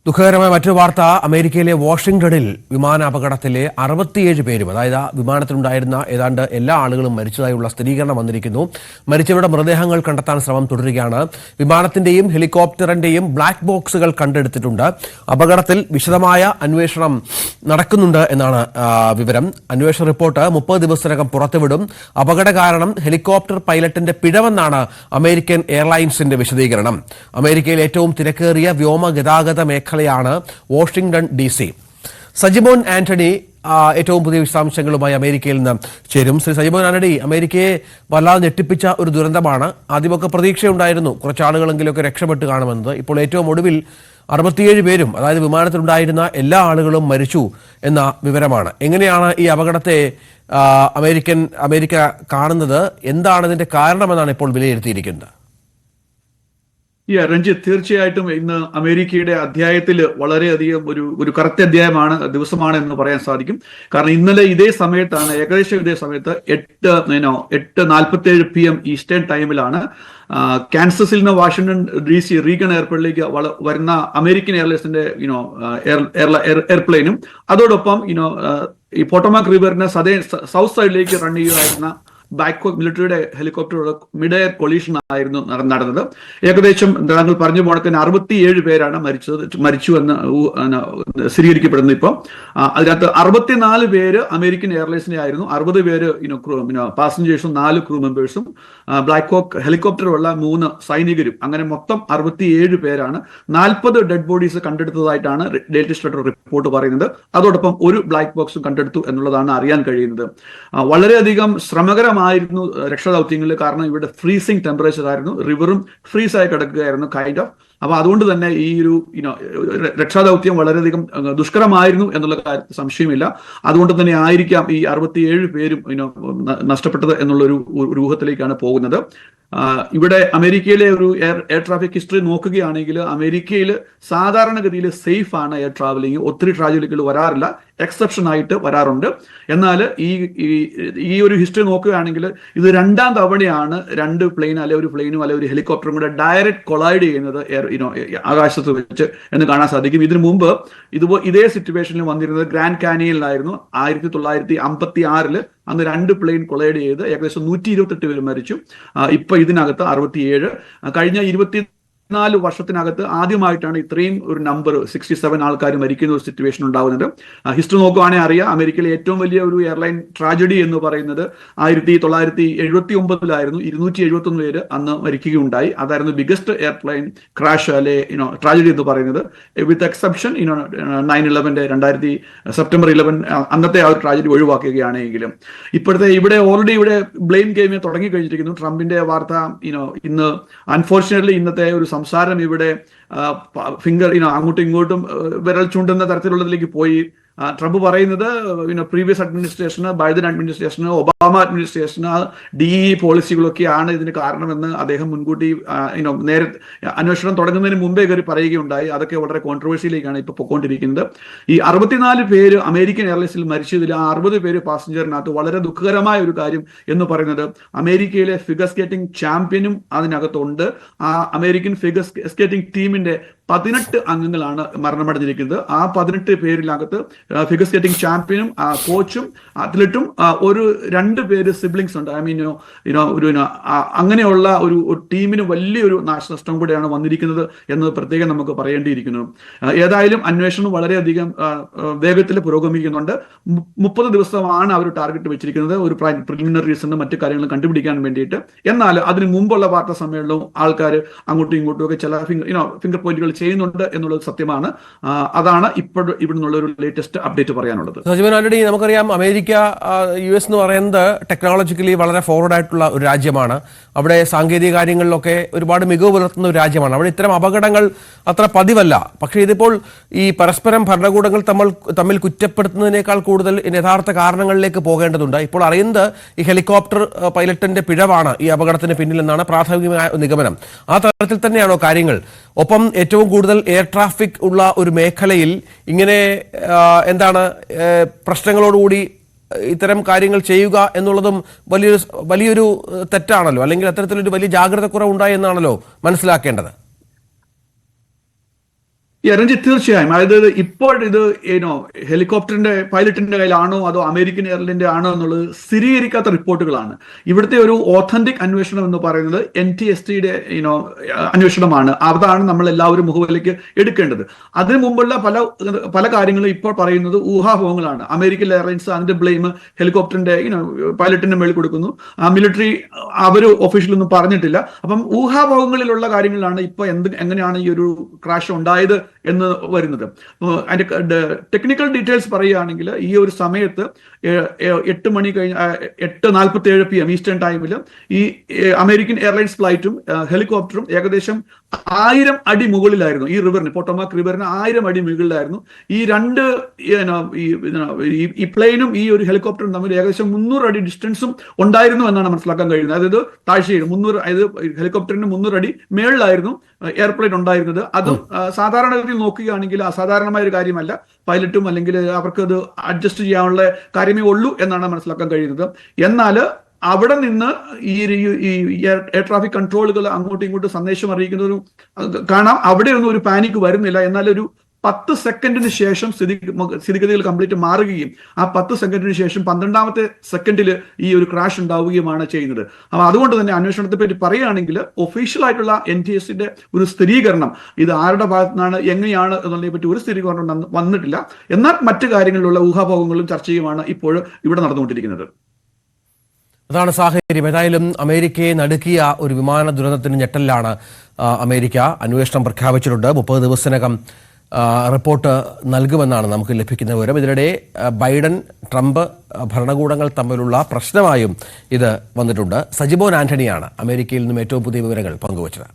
ദുഃഖകരമായ മറ്റൊരു വാർത്ത അമേരിക്കയിലെ വാഷിംഗ്ടണിൽ വിമാന അപകടത്തിലെ 67 പേരും അതായത് വിമാനത്തിലുണ്ടായിരുന്ന ഏതാണ്ട് എല്ലാ ആളുകളും മരിച്ചതായുള്ള സ്ഥിരീകരണം വന്നിരിക്കുന്നു. മരിച്ചവരുടെ മൃതദേഹങ്ങൾ കണ്ടെത്താൻ ശ്രമം തുടരുകയാണ്. വിമാനത്തിന്റെയും ഹെലികോപ്റ്ററിന്റെയും ബ്ലാക്ക് ബോക്സുകൾ കണ്ടെടുത്തിട്ടുണ്ട്. അപകടത്തിൽ വിശദമായ അന്വേഷണം നടക്കുന്നുണ്ട് എന്നാണ് വിവരം. അന്വേഷണ റിപ്പോർട്ട് 30 ദിവസത്തിനകം പുറത്തുവിടും. അപകട കാരണം ഹെലികോപ്റ്റർ പൈലറ്റിന്റെ പിഴവെന്നാണ് അമേരിക്കൻ എയർലൈൻസിന്റെ വിശദീകരണം. അമേരിക്കയിൽ ഏറ്റവും തിരക്കേറിയ വ്യോമ ഗതാഗത മേഖലയാണ് വാഷിംഗ്ടൺ DC. സജിമോൻ ആന്റണി ഏറ്റവും പുതിയ വിശദാംശങ്ങളുമായി അമേരിക്കയിൽ നിന്ന് ചേരും. ശ്രീ സജിമോൻ ആന്റണി, അമേരിക്കയെ വല്ലാതെ ഞെട്ടിപ്പിച്ച ഒരു ദുരന്തമാണ്. ആദ്യമൊക്കെ പ്രതീക്ഷയുണ്ടായിരുന്നു കുറച്ചാളുകളെങ്കിലുമൊക്കെ രക്ഷപ്പെട്ട് കാണുമെന്നത്. ഇപ്പോൾ ഏറ്റവും ഒടുവിൽ 67 പേരും അതായത് വിമാനത്തിലുണ്ടായിരുന്ന എല്ലാ ആളുകളും മരിച്ചു എന്ന വിവരമാണ്. എങ്ങനെയാണ് ഈ അപകടത്തെ അമേരിക്ക കാണുന്നത്? എന്താണ് ഇതിന്റെ കാരണമെന്നാണ് ഇപ്പോൾ വിലയിരുത്തിയിരിക്കുന്നത്? രഞ്ജിത്ത്, തീർച്ചയായിട്ടും ഇന്ന് അമേരിക്കയുടെ അധ്യായത്തിൽ വളരെയധികം ഒരു കറക്റ്റ് ദിവസമാണ് എന്ന് പറയാൻ സാധിക്കും. കാരണം ഇന്നലെ ഏകദേശം ഇതേ സമയത്ത് 8:47 PM ഈസ്റ്റേൺ ടൈമിലാണ് കാൻസസിൽ നിന്ന് വാഷിംഗ്ടൺ DC റീഗൺ എയർപോർട്ടിലേക്ക് വരുന്ന അമേരിക്കൻ എയർലൈൻസിന്റെ എയർപ്ലെയിനും അതോടൊപ്പം ഈ പോട്ടോമാക് റിവറിന്റെ സൗത്ത് സൈഡിലേക്ക് റൺ ചെയ്യുകയായിരുന്ന ബാക്കോക്ക് മിലിറ്ററിയുടെ ഹെലികോപ്റ്ററുടെ മിഡ് എയർ കൊളീഷൻ ആയിരുന്നു നടന്നത്. ഏകദേശം താങ്കൾ പറഞ്ഞു പോണക്കിന് 67 പേരാണ് മരിച്ചു എന്ന് സ്ഥിരീകരിക്കപ്പെടുന്നത്. ഇപ്പം അതിനകത്ത് 64 പേര് അമേരിക്കൻ എയർലൈൻസിനെ ആയിരുന്നു. 60 പേര് പാസഞ്ചേഴ്സും 4 ക്രൂ മെമ്പേഴ്സും ബ്ലാക്കോക്ക് ഹെലികോപ്റ്ററുള്ള 3 സൈനികരും. അങ്ങനെ മൊത്തം 67 പേരാണ്. 40 ഡെഡ് ബോഡീസ് കണ്ടെടുത്തതായിട്ടാണ് ലേറ്റസ്റ്റ് റിപ്പോർട്ട് പറയുന്നത്. അതോടൊപ്പം ഒരു ബ്ലാക്ക് ബോക്സും കണ്ടെടുത്തു എന്നുള്ളതാണ് അറിയാൻ കഴിയുന്നത്. വളരെയധികം ശ്രമകരമായിരുന്നു രക്ഷാദൗത്യങ്ങളിൽ. കാരണം ഇവിടെ ഫ്രീസിംഗ് ടെമ്പറേച്ചർ ആയിരുന്നു, റിവറും ഫ്രീസായി കിടക്കുകയായിരുന്നു കൈൻഡ് ഓഫ്. അപ്പൊ അതുകൊണ്ട് തന്നെ ഈ ഒരു രക്ഷാദൗത്യം വളരെയധികം ദുഷ്കരമായിരുന്നു എന്നുള്ള കാര്യത്തിൽ സംശയമില്ല. അതുകൊണ്ട് തന്നെ ആയിരിക്കാം ഈ 67 പേരും നഷ്ടപ്പെട്ടത് എന്നുള്ള ഒരു ഊഹത്തിലേക്കാണ് പോകുന്നത്. ഇവിടെ അമേരിക്കയിലെ ഒരു എയർ ട്രാഫിക് ഹിസ്റ്ററി നോക്കുകയാണെങ്കിൽ അമേരിക്കയിൽ സാധാരണഗതിയിൽ സേഫ് ആണ് എയർ ട്രാവലിംഗ്. ഒത്തിരി ട്രാജഡികൾ വരാറില്ല, എക്സെപ്ഷൻ ആയിട്ട് വരാറുണ്ട്. എന്നാൽ ഈ ഒരു ഹിസ്റ്ററി നോക്കുകയാണെങ്കിൽ ഇത് 2ാം തവണയാണ് 2 പ്ലെയിൻ അല്ലെ ഒരു പ്ലെയിനും അല്ലെ ഒരു ഹെലികോപ്റ്ററും കൂടെ ഡയറക്റ്റ് കൊളൈഡ് ചെയ്യുന്നത് ആകാശത്ത് വെച്ച് എന്ന് കാണാൻ സാധിക്കും. ഇതിനു മുമ്പ് ഇതേ സിറ്റുവേഷനിൽ വന്നിരുന്നത് ഗ്രാൻഡ് കാനിയനിലായിരുന്നു. 1956 അന്ന് 2 പ്ലെയിൻ കൊളൈഡ് ചെയ്ത് ഏകദേശം 128 പേര് മരിച്ചു. ഇപ്പൊ ഇതിനകത്ത് 67. കഴിഞ്ഞ 24 വർഷത്തിനകത്ത് ആദ്യമായിട്ടാണ് ഇത്രയും ഒരു നമ്പർ 67 ആൾക്കാർ മരിക്കുന്ന ഒരു സിറ്റുവേഷൻ ഉണ്ടാവുന്നത്. ഹിസ്റ്ററി നോക്കുകയാണെങ്കിൽ അറിയാം, അമേരിക്കയിലെ ഏറ്റവും വലിയ ഒരു എയർലൈൻ ട്രാജഡി എന്ന് പറയുന്നത് 1979 271 പേര് അന്ന് മരിക്കുകയുണ്ടായി. അതായിരുന്നു ബിഗസ്റ്റ് എയർപ്ലെയിൻ ക്രാഷ് അല്ലെ ട്രാജഡി എന്ന് പറയുന്നത്. വിത്ത് എക്സെപ്ഷൻ 9/11 സെപ്റ്റംബർ 11 അന്നത്തെ ആ ഒരു ട്രാജഡി ഒഴിവാക്കുകയാണെങ്കിലും ഇവിടെ ഓൾറെഡി ബ്ലെയിം ഗെയിം തുടങ്ങി കഴിഞ്ഞിരിക്കുന്നു. ട്രംപിന്റെ വാർത്ത ഇന്ന് അൺഫോർച്ചുനേറ്റ്ലി ഇന്നത്തെ ഒരു സംസാരം ഇവിടെ അങ്ങോട്ടും ഇങ്ങോട്ടും വിരൽ ചൂണ്ടുന്ന തരത്തിലുള്ളതിലേക്ക് പോയി. ട്രംപ് പറയുന്നത് പ്രീവിയസ് അഡ്മിനിസ്ട്രേഷന്, ബൈഡൻ അഡ്മിനിസ്ട്രേഷന്, ഒബാമ അഡ്മിനിസ്ട്രേഷന് DE പോളിസികളൊക്കെയാണ് ഇതിന് കാരണമെന്ന് അദ്ദേഹം മുൻകൂട്ടി നേരത്തെ അന്വേഷണം തുടങ്ങുന്നതിന് മുമ്പേ കയറി പറയുകയുണ്ടായി. അതൊക്കെ വളരെ കോൺട്രവേഴ്സിയിലേക്കാണ് ഇപ്പൊ പൊയ്ക്കൊണ്ടിരിക്കുന്നത്. ഈ 64 പേര് അമേരിക്കൻ എയർലൈൻസിൽ മരിച്ചതിൽ 60 പേര് പാസഞ്ചറിനകത്ത്. വളരെ ദുഃഖകരമായ ഒരു കാര്യം എന്ന് പറയുന്നത് അമേരിക്കയിലെ ഫിഗർ സ്കേറ്റിംഗ് ചാമ്പ്യനും അതിനകത്തുണ്ട്. ആ അമേരിക്കൻ ഫിഗർ സ്കേറ്റിംഗ് ടീമിന്റെ 18 അംഗങ്ങളാണ് മരണമടഞ്ഞിരിക്കുന്നത്. ആ 18 പേരിനകത്ത് ഫിഗർ സ്കേറ്റിംഗ് ചാമ്പ്യനും കോച്ചും അത്ലറ്റും ഒരു 2 പേര് സിബ്ലിങ്സ് ഉണ്ട്. അങ്ങനെയുള്ള ഒരു ടീമിന് വലിയൊരു നാശനഷ്ടം കൂടെയാണ് വന്നിരിക്കുന്നത് എന്ന് പ്രത്യേകം നമുക്ക് പറയേണ്ടിയിരിക്കുന്നു. ഏതായാലും അന്വേഷണം വളരെയധികം വേഗത്തിൽ പുരോഗമിക്കുന്നുണ്ട്. 30 ദിവസമാണ് അവർ ടാർഗറ്റ് വെച്ചിരിക്കുന്നത് ഒരു പ്രിലിമിനറീസും മറ്റു കാര്യങ്ങളും കണ്ടുപിടിക്കാൻ വേണ്ടിയിട്ട്. എന്നാൽ അതിന് മുമ്പുള്ള വാർത്താ സമ്മേളനവും ആൾക്കാർ അങ്ങോട്ടും ഇങ്ങോട്ടും ഒക്കെ ചില ഫിംഗർ പോയിന്റുകൾ ചെയ്യുന്നുണ്ട് എന്നുള്ളത് സത്യമാണ്. അതാണ് ഇവിടെ നിന്നുള്ള ഒരു ലേറ്റസ്റ്റ് അപ്ഡേറ്റ് പറയാനുള്ളത്. സജിമോൻ ആന്റണി, നമുക്കറിയാം അമേരിക്ക US എന്ന് പറയുന്നത് ടെക്നോളജിക്കലി വളരെ ഫോർവേഡ് ആയിട്ടുള്ള ഒരു രാജ്യമാണ്. അവിടെ സാങ്കേതിക കാര്യങ്ങളിലൊക്കെ ഒരുപാട് മികവ് പുലർത്തുന്ന ഒരു രാജ്യമാണ്. അവിടെ ഇത്തരം അപകടങ്ങൾ അത്ര പതിവല്ല. പക്ഷേ ഇതിപ്പോൾ ഈ പരസ്പരം ഭരണകൂടങ്ങൾ തമ്മിൽ കുറ്റപ്പെടുത്തുന്നതിനേക്കാൾ കൂടുതൽ യഥാർത്ഥ കാരണങ്ങളിലേക്ക് പോകേണ്ടതുണ്ട്. ഇപ്പോൾ അറിയുന്നത് ഈ ഹെലികോപ്റ്റർ പൈലറ്റിന്റെ പിഴവാണ് ഈ അപകടത്തിന് പിന്നിലെന്നാണ് പ്രാഥമികമായ നിഗമനം. ആ തരത്തിൽ തന്നെയാണോ കാര്യങ്ങൾ? ഒപ്പം ഏറ്റവും കൂടുതൽ എയർ ട്രാഫിക് ഉള്ള ഒരു മേഖലയിൽ ഇങ്ങനെ പ്രശ്നങ്ങളോടുകൂടി ഇത്തരം കാര്യങ്ങൾ ചെയ്യുക എന്നുള്ളതും വലിയൊരു തെറ്റാണല്ലോ, അല്ലെങ്കിൽ അത്തരത്തിലൊരു വലിയ ജാഗ്രത കുറവുണ്ടായി എന്നാണല്ലോ മനസ്സിലാക്കേണ്ടത്. രഞ്ജിത്ത്, തീർച്ചയായും. അതായത് ഇപ്പോൾ ഇത് ഹെലികോപ്റ്ററിന്റെ പൈലറ്റിന്റെ കയ്യിലാണോ അതോ അമേരിക്കൻ എയർലൈൻ്റെ ആണോ എന്നുള്ളത് സ്ഥിരീകരിക്കാത്ത റിപ്പോർട്ടുകളാണ്. ഇവിടുത്തെ ഒരു ഓഥന്റിക് അന്വേഷണം എന്ന് പറയുന്നത് NTSTയുടെ അന്വേഷണമാണ്. അതാണ് നമ്മൾ എല്ലാവരും മുഖവിലേക്ക് എടുക്കേണ്ടത്. അതിനു മുമ്പുള്ള പല കാര്യങ്ങളും ഇപ്പോൾ പറയുന്നത് ഊഹാപോഹങ്ങളാണ്. അമേരിക്കൻ എയർലൈൻസ് അതിന്റെ ബ്ലെയിം ഹെലികോപ്റ്ററിന്റെ പൈലറ്റിന്റെ മേളിൽ കൊടുക്കുന്നു. മിലിറ്ററി അവർ ഒഫീഷ്യലൊന്നും പറഞ്ഞിട്ടില്ല. അപ്പം ഊഹാപോഹങ്ങളിലുള്ള കാര്യങ്ങളിലാണ് ഇപ്പൊ എങ്ങനെയാണ് ഈ ഒരു ക്രാഷ് ഉണ്ടായത് എന്ന് വരുന്നത്. അതിന്റെ ടെക്നിക്കൽ ഡീറ്റെയിൽസ് പറയുകയാണെങ്കിൽ ഈ ഒരു സമയത്ത് 8 മണി കഴിഞ്ഞ് 8:47 PM ഈസ്റ്റേൺ ടൈമിൽ ഈ അമേരിക്കൻ എയർലൈൻസ് ഫ്ലൈറ്റും ഹെലികോപ്റ്ററും ഏകദേശം 1000 അടി മുകളിലായിരുന്നു. ഈ റിവറിന്, പൊട്ടോമാക് റിവറിന് 1000 അടി മുകളിലായിരുന്നു. ഈ രണ്ട് ഈ പ്ലെയിനും ഈ ഒരു ഹെലികോപ്റ്ററും തമ്മിൽ ഏകദേശം 300 അടി ഡിസ്റ്റൻസും ഉണ്ടായിരുന്നു എന്നാണ് മനസ്സിലാക്കാൻ കഴിയുന്നത്. അതായത് താഴ്ചയിൽ 300, അതായത് ഹെലികോപ്റ്ററിന് 300 അടി മേളിലായിരുന്നു എയർപ്ലെയിൻ ഉണ്ടായിരുന്നത്. അതും സാധാരണഗതിയിൽ നോക്കുകയാണെങ്കിൽ അസാധാരണമായ ഒരു കാര്യമല്ല. പൈലറ്റും അല്ലെങ്കിൽ അവർക്ക് അത് അഡ്ജസ്റ്റ് ചെയ്യാനുള്ള കാര്യമേ ഉള്ളൂ എന്നാണ് മനസ്സിലാക്കാൻ കഴിയുന്നത്. എന്നാൽ അവിടെ നിന്ന് ഈ എയർ ട്രാഫിക് കൺട്രോളുകൾ അങ്ങോട്ടും ഇങ്ങോട്ടും സന്ദേശം അറിയിക്കുന്നതും കാണാം. അവിടെയൊന്നും ഒരു പാനിക് വരുന്നില്ല. എന്നാൽ ഒരു 10 സെക്കൻഡിന് ശേഷം സ്ഥിതിഗതികൾ കംപ്ലീറ്റ് മാറുകയും ആ 10 സെക്കൻഡിന് ശേഷം 12ാമത്തെ സെക്കൻഡിൽ ഈ ഒരു ക്രാഷ് ഉണ്ടാവുകയുമാണ് ചെയ്യുന്നത്. അപ്പൊ അതുകൊണ്ട് തന്നെ അന്വേഷണത്തെ പറ്റി പറയുകയാണെങ്കിൽ ഒഫീഷ്യൽ ആയിട്ടുള്ള NTSന്റെ ഒരു സ്ഥിരീകരണം ഇത് ആരുടെ ഭാഗത്തു നിന്നാണ് എങ്ങനെയാണ് എന്നതിനെ പറ്റി ഒരു സ്ഥിരീകരണം വന്നിട്ടില്ല. എന്നാൽ മറ്റു കാര്യങ്ങളിലുള്ള ഊഹാപോഹങ്ങളും ചർച്ചയുമാണ് ഇപ്പോൾ ഇവിടെ നടന്നുകൊണ്ടിരിക്കുന്നത്. അതാണ് സാഹചര്യം. ഏതായാലും അമേരിക്കയെ നടുക്കിയ ഒരു വിമാന ദുരന്തത്തിന് ഞെട്ടലിലാണ് അമേരിക്ക. അന്വേഷണം പ്രഖ്യാപിച്ചിട്ടുണ്ട്. 30 ദിവസത്തിനകം റിപ്പോർട്ട് നൽകുമെന്നാണ് നമുക്ക് ലഭിക്കുന്ന വിവരം. ഇതിനിടെ ബൈഡൻ ട്രംപ് ഭരണകൂടങ്ങൾ തമ്മിലുള്ള പ്രശ്നമായും ഇത് വന്നിട്ടുണ്ട്. സജിമോൻ ആന്റണിയാണ് അമേരിക്കയിൽ നിന്നും ഏറ്റവും പുതിയ വിവരങ്ങൾ പങ്കുവച്ചത്.